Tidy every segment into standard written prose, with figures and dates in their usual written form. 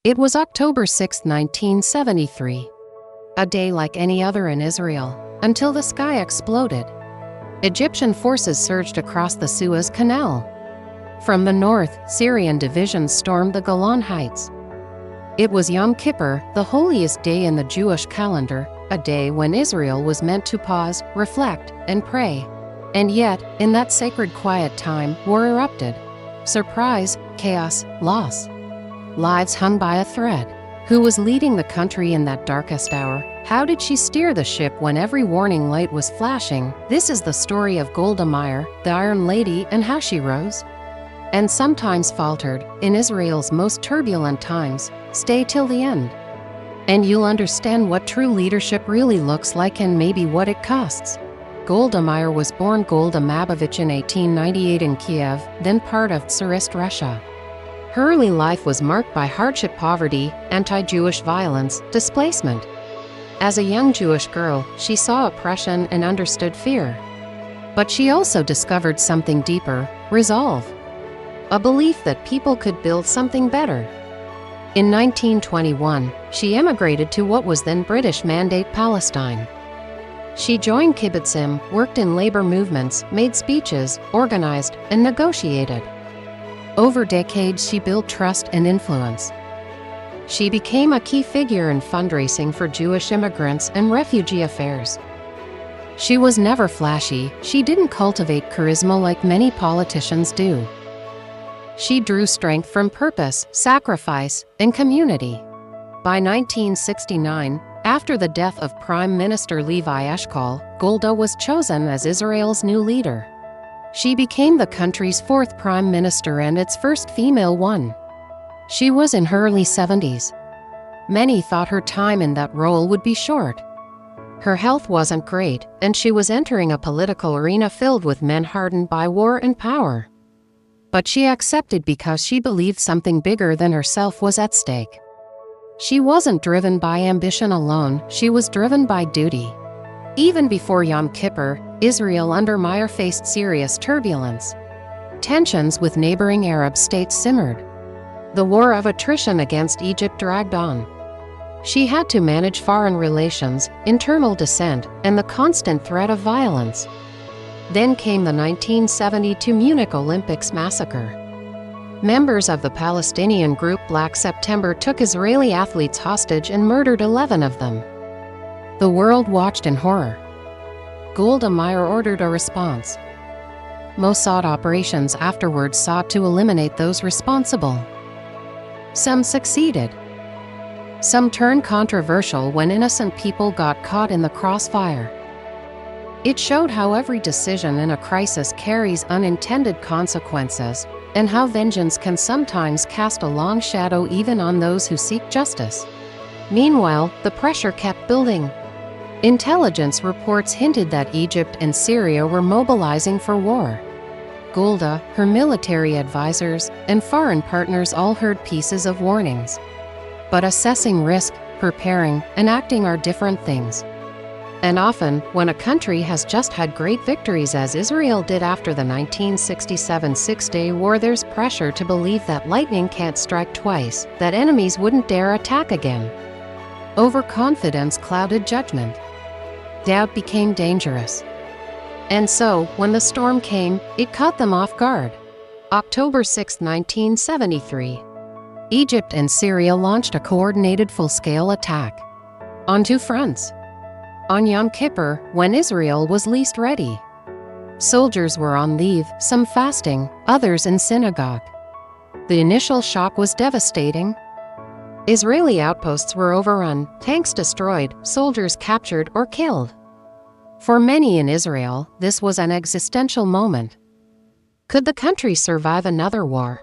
It was October 6, 1973. A day like any other in Israel, until the sky exploded. Egyptian forces surged across the Suez Canal. From the north, Syrian divisions stormed the Golan Heights. It was Yom Kippur, the holiest day in the Jewish calendar, a day when Israel was meant to pause, reflect, and pray. And yet, in that sacred quiet time, war erupted. Surprise, chaos, loss. Lives hung by a thread. Who was leading the country in that darkest hour? How did she steer the ship when every warning light was flashing? This is the story of Golda Meir, the Iron Lady, and how she rose and sometimes faltered in Israel's most turbulent times. Stay till the end, and you'll understand what true leadership really looks like and maybe what it costs. Golda Meir was born Golda Mabovich in 1898 in Kiev, then part of Tsarist Russia. Her early life was marked by hardship, poverty, anti-Jewish violence, displacement. As a young Jewish girl, she saw oppression and understood fear. But she also discovered something deeper: resolve. A belief that people could build something better. In 1921, she emigrated to what was then British Mandate Palestine. She joined kibbutzim, worked in labor movements, made speeches, organized, and negotiated. Over decades, she built trust and influence. She became a key figure in fundraising for Jewish immigrants and refugee affairs. She was never flashy. She didn't cultivate charisma like many politicians do. She drew strength from purpose, sacrifice, and community. By 1969, after the death of Prime Minister Levi Eshkol, Golda was chosen as Israel's new leader. She became the country's fourth prime minister and its first female one. She was in her early 70s. Many thought her time in that role would be short. Her health wasn't great, and she was entering a political arena filled with men hardened by war and power. But she accepted because she believed something bigger than herself was at stake. She wasn't driven by ambition alone, she was driven by duty. Even before Yom Kippur, Israel under Meir faced serious turbulence. Tensions with neighboring Arab states simmered. The war of attrition against Egypt dragged on. She had to manage foreign relations, internal dissent, and the constant threat of violence. Then came the 1972 Munich Olympics massacre. Members of the Palestinian group Black September took Israeli athletes hostage and murdered 11 of them. The world watched in horror. Golda Meir ordered a response. Mossad operations afterwards sought to eliminate those responsible. Some succeeded. Some turned controversial when innocent people got caught in the crossfire. It showed how every decision in a crisis carries unintended consequences, and how vengeance can sometimes cast a long shadow even on those who seek justice. Meanwhile, the pressure kept building. Intelligence reports hinted that Egypt and Syria were mobilizing for war. Golda, her military advisors, and foreign partners all heard pieces of warnings. But assessing risk, preparing, and acting are different things. And often, when a country has just had great victories as Israel did after the 1967 Six-Day War, there's pressure to believe that lightning can't strike twice, that enemies wouldn't dare attack again. Overconfidence clouded judgment. Doubt became dangerous. And so, when the storm came, it caught them off guard. October 6, 1973. Egypt and Syria launched a coordinated full-scale attack. On two fronts. On Yom Kippur, when Israel was least ready. Soldiers were on leave, some fasting, others in synagogue. The initial shock was devastating. Israeli outposts were overrun, tanks destroyed, soldiers captured or killed. For many in Israel, this was an existential moment. Could the country survive another war?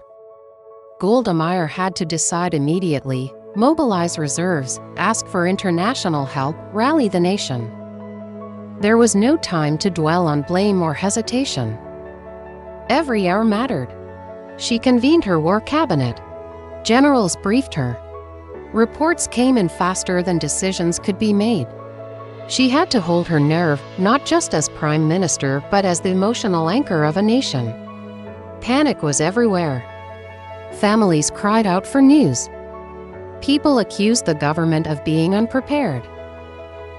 Golda Meir had to decide immediately: mobilize reserves, ask for international help, rally the nation. There was no time to dwell on blame or hesitation. Every hour mattered. She convened her war cabinet. Generals briefed her. Reports came in faster than decisions could be made. She had to hold her nerve, not just as prime minister, but as the emotional anchor of a nation. Panic was everywhere. Families cried out for news. People accused the government of being unprepared.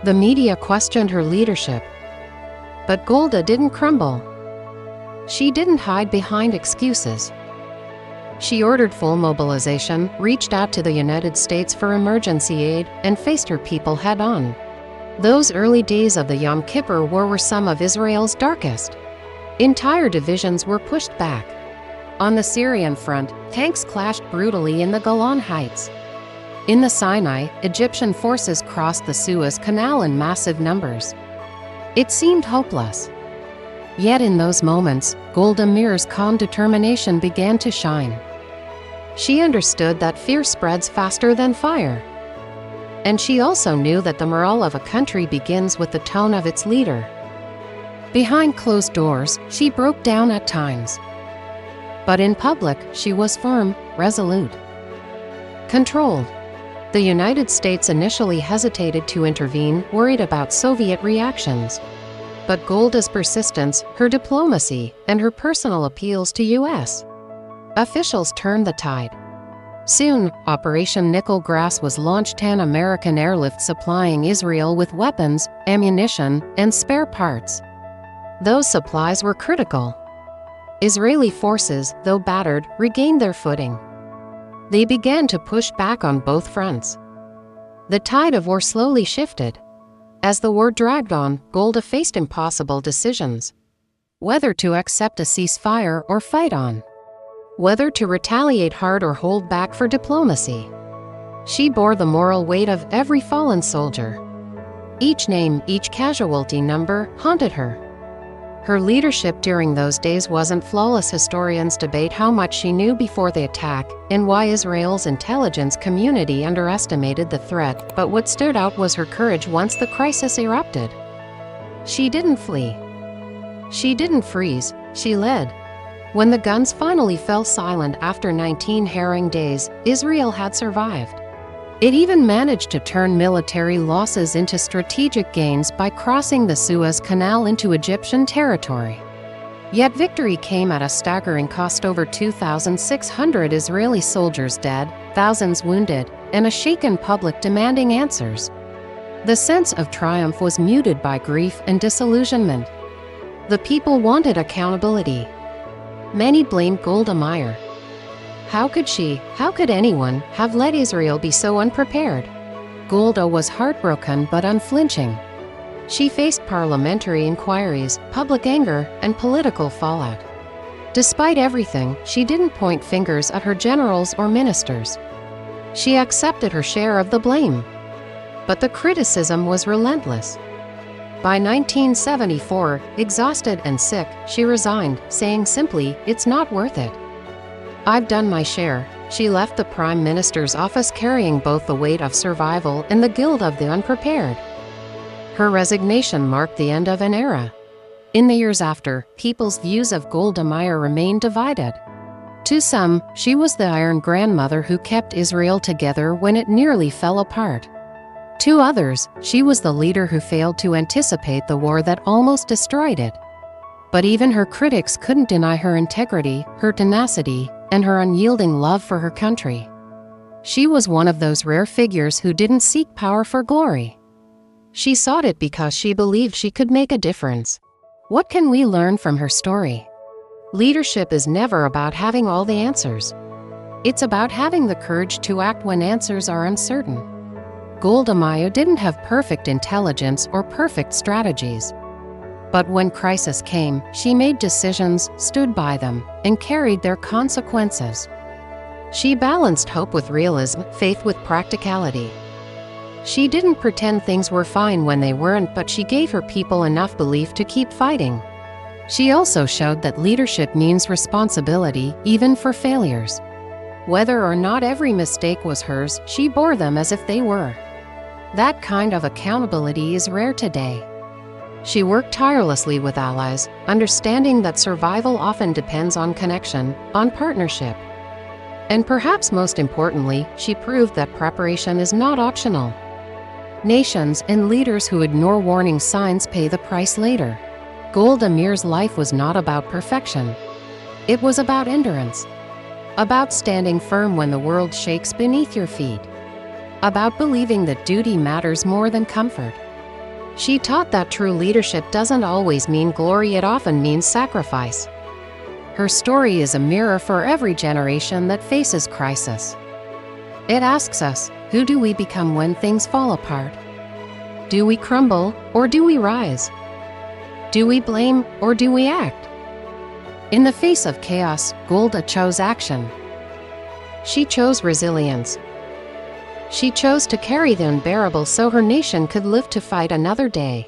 The media questioned her leadership. But Golda didn't crumble. She didn't hide behind excuses. She ordered full mobilization, reached out to the United States for emergency aid, and faced her people head-on. Those early days of the Yom Kippur War were some of Israel's darkest. Entire divisions were pushed back. On the Syrian front, tanks clashed brutally in the Golan Heights. In the Sinai, Egyptian forces crossed the Suez Canal in massive numbers. It seemed hopeless. Yet in those moments, Golda Meir's calm determination began to shine. She understood that fear spreads faster than fire. And she also knew that the morale of a country begins with the tone of its leader. Behind closed doors, she broke down at times. But in public, she was firm, resolute, controlled. The United States initially hesitated to intervene, worried about Soviet reactions. But Golda's persistence, her diplomacy, and her personal appeals to U.S. officials turned the tide. Soon, Operation Nickel Grass was launched, an American airlift supplying Israel with weapons, ammunition, and spare parts. Those supplies were critical. Israeli forces, though battered, regained their footing. They began to push back on both fronts. The tide of war slowly shifted. As the war dragged on, Golda faced impossible decisions. Whether to accept a ceasefire or fight on. Whether to retaliate hard or hold back for diplomacy. She bore the moral weight of every fallen soldier. Each name, each casualty number, haunted her. Her leadership during those days wasn't flawless. Historians debate how much she knew before the attack and why Israel's intelligence community underestimated the threat, but what stood out was her courage once the crisis erupted. She didn't flee. She didn't freeze, she led. When the guns finally fell silent after 19 harrowing days, Israel had survived. It even managed to turn military losses into strategic gains by crossing the Suez Canal into Egyptian territory. Yet victory came at a staggering cost: over 2,600 Israeli soldiers dead, thousands wounded, and a shaken public demanding answers. The sense of triumph was muted by grief and disillusionment. The people wanted accountability. Many blamed Golda Meir. How could anyone, have let Israel be so unprepared? Golda was heartbroken but unflinching. She faced parliamentary inquiries, public anger, and political fallout. Despite everything, she didn't point fingers at her generals or ministers. She accepted her share of the blame. But the criticism was relentless. By 1974, exhausted and sick, she resigned, saying simply, "It's not worth it. I've done my share." She left the Prime Minister's office carrying both the weight of survival and the guilt of the unprepared. Her resignation marked the end of an era. In the years after, people's views of Golda Meir remained divided. To some, she was the Iron Grandmother who kept Israel together when it nearly fell apart. To others, she was the leader who failed to anticipate the war that almost destroyed it. But even her critics couldn't deny her integrity, her tenacity, and her unyielding love for her country. She was one of those rare figures who didn't seek power for glory. She sought it because she believed she could make a difference. What can we learn from her story? Leadership is never about having all the answers. It's about having the courage to act when answers are uncertain. Golda Meir didn't have perfect intelligence or perfect strategies. But when crisis came, she made decisions, stood by them, and carried their consequences. She balanced hope with realism, faith with practicality. She didn't pretend things were fine when they weren't, but she gave her people enough belief to keep fighting. She also showed that leadership means responsibility, even for failures. Whether or not every mistake was hers, she bore them as if they were. That kind of accountability is rare today. She worked tirelessly with allies, understanding that survival often depends on connection, on partnership. And perhaps most importantly, she proved that preparation is not optional. Nations and leaders who ignore warning signs pay the price later. Golda Meir's life was not about perfection. It was about endurance. About standing firm when the world shakes beneath your feet. about believing that duty matters more than comfort. She taught that true leadership doesn't always mean glory, it often means sacrifice. Her story is a mirror for every generation that faces crisis. It asks us, who do we become when things fall apart? Do we crumble, or do we rise? Do we blame, or do we act? In the face of chaos, Golda chose action. She chose resilience. She chose to carry the unbearable so her nation could live to fight another day.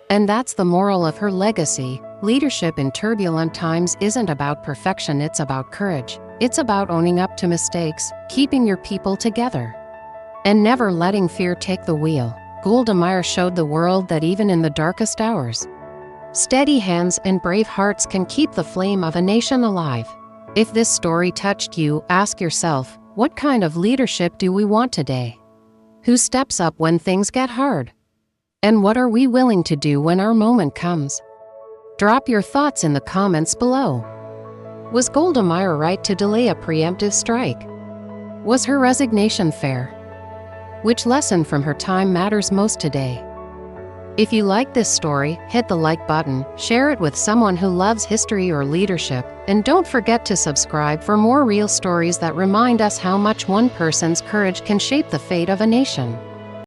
And that's the moral of her legacy. Leadership in turbulent times isn't about perfection, it's about courage. It's about owning up to mistakes, keeping your people together, and never letting fear take the wheel. Golda Meir showed the world that even in the darkest hours, steady hands and brave hearts can keep the flame of a nation alive. If this story touched you, ask yourself, what kind of leadership do we want today? Who steps up when things get hard? And what are we willing to do when our moment comes? Drop your thoughts in the comments below. Was Golda Meir right to delay a preemptive strike? Was her resignation fair? Which lesson from her time matters most today? If you like this story, hit the like button, share it with someone who loves history or leadership, and don't forget to subscribe for more real stories that remind us how much one person's courage can shape the fate of a nation.